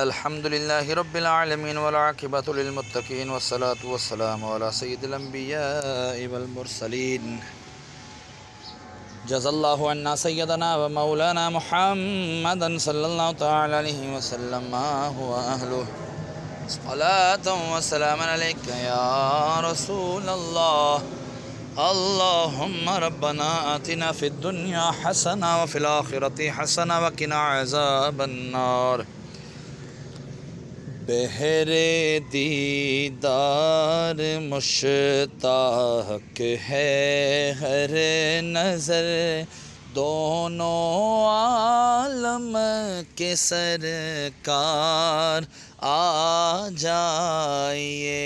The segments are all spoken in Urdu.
الحمد لله رب العالمين والعاقبة للمتقين والصلاة والسلام على سيد الأنبياء والمرسلين. جزا الله عنا سيدنا ومولانا محمدا صلى الله تعالى عليه وسلم ما هو أهله. صلاة وسلاما عليك يا رسول الله. اللهم ربنا آتنا في الدنيا حسنة وفي الآخرة حسنة وقنا عذاب النار. بہر دیدار مشتاق ہے ہر نظر، دونوں عالم کے سرکار آ جائیے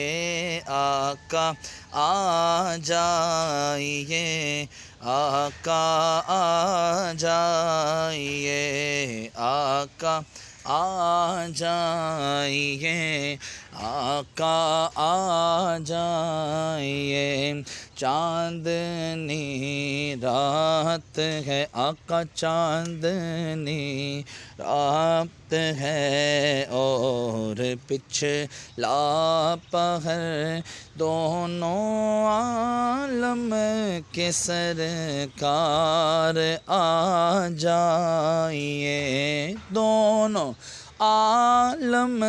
آقا، آ جائیے آقا، آ جائیے آقا، آ جائیے آقا، آ جائیے. چاندنی رات ہے آقا، چاندنی رات ہے اور پچھلا پہر، دونوں عالم کے سرکار آ جائیے، دونوں عالم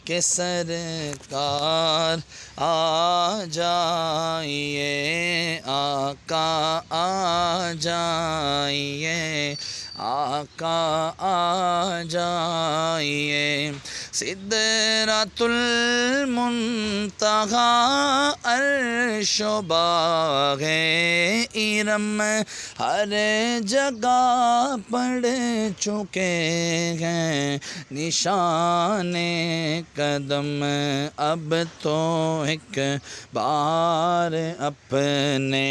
کے سرکار آ جائیے آقا، آ جائیے آقا، آ جائیے. سدرۃ المنتہیٰ عرش و باغ ارم ہر جگہ پڑ چکے ہیں نشان قدم، اب تو ایک بار اپنے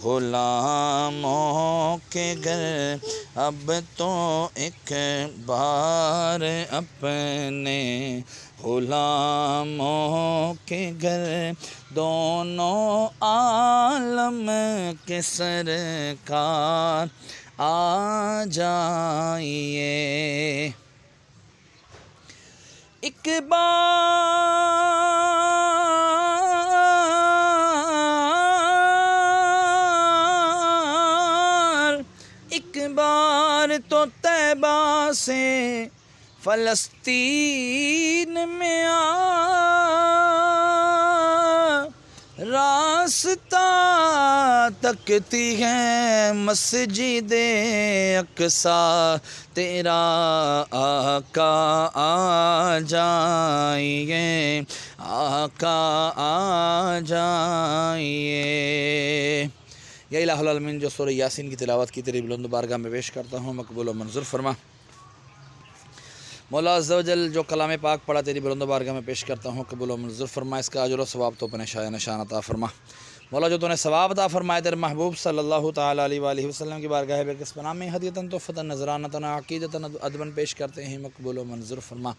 غلاموں کے گھر، اب تو ایک بار اپنے غلاموں کے گھر، دونوں عالم کے سرکار آ جائیے. ایک بار تو طیبہ سے فلسطین میں آ، راستہ تکتی ہے مسجد اقصیٰ تیرا آقا، آ جائیے آقا، آ جائیے. یا الہ العالمین، جو سورہ یاسین کی تلاوت کی تیری بلند بارگاہ میں پیش کرتا ہوں، مقبول و منظور فرما. مولا عز و جل، جو کلام پاک پڑھا تیری بلند بارگاہ میں پیش کرتا ہوں، قبول و منظور فرما. اس کا اجر و ثواب تو اپنے شایع نشان عطا فرما. مولا، جو تو نے ثواب عطا فرمائے تیرے محبوب صلی اللہ تعالیٰ علیہ وآلہ وسلم کی بارگاہ بقسم نام میں ہدیتاً تحفتاً نذرانتاً عقیدتاً ادباً پیش کرتے ہیں، مقبول و منظور فرما.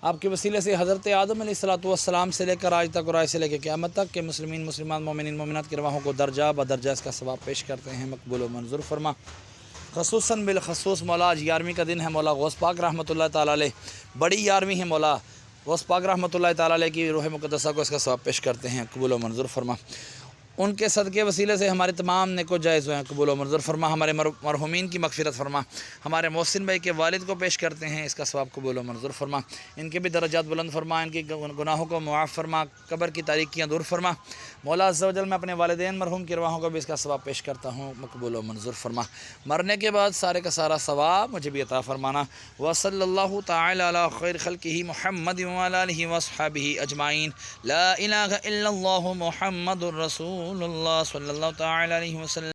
آپ کے وسیلے سے حضرت آدم علیہ السلام سے لے کر آج تک اور آج سے لے کے قیامت تک کے مسلمین، مسلمان، مومنین، مومنات کی رواحوں کو درجہ بدرجہ اس کا ثواب پیش کرتے ہیں، مقبول و منظور فرما. خصوصاً بالخصوص مولا، آج 11ویں کا دن ہے مولا، غوث پاک رحمۃ اللہ تعالیٰ علیہ، بڑی 11ویں ہے مولا، غوث پاک رحمۃ اللہ تعالیٰ علیہ کی روح مقدسہ کو اس کا ثواب پیش کرتے ہیں، قبول و منظور فرما. ان کے صدقے وسیلے سے ہمارے تمام نیک و جائز ہوئے ہیں، قبول و منظور فرما. ہمارے مرحومین کی مغفرت فرما. ہمارے محسن بھائی کے والد کو پیش کرتے ہیں، اس کا ثواب قبول و منظور فرما. ان کے بھی درجات بلند فرما، ان کی گناہوں کو معاف فرما، قبر کی تاریکیاں دور فرما. مولا عز و جل، میں اپنے والدین مرحوم کی رواحوں کو بھی اس کا ثواب پیش کرتا ہوں، مقبول و منظور فرما. مرنے کے بعد سارے کا سارا ثواب مجھے بھی عطا فرمانا. وصلی اللہ تعالی علی خیر خلقہ محمد وعلی آلہ وصحبہ اجمعین. لا الہ الا اللہ محمد الرسول اللہ صلی اللہ تعالی علیہ وسلم.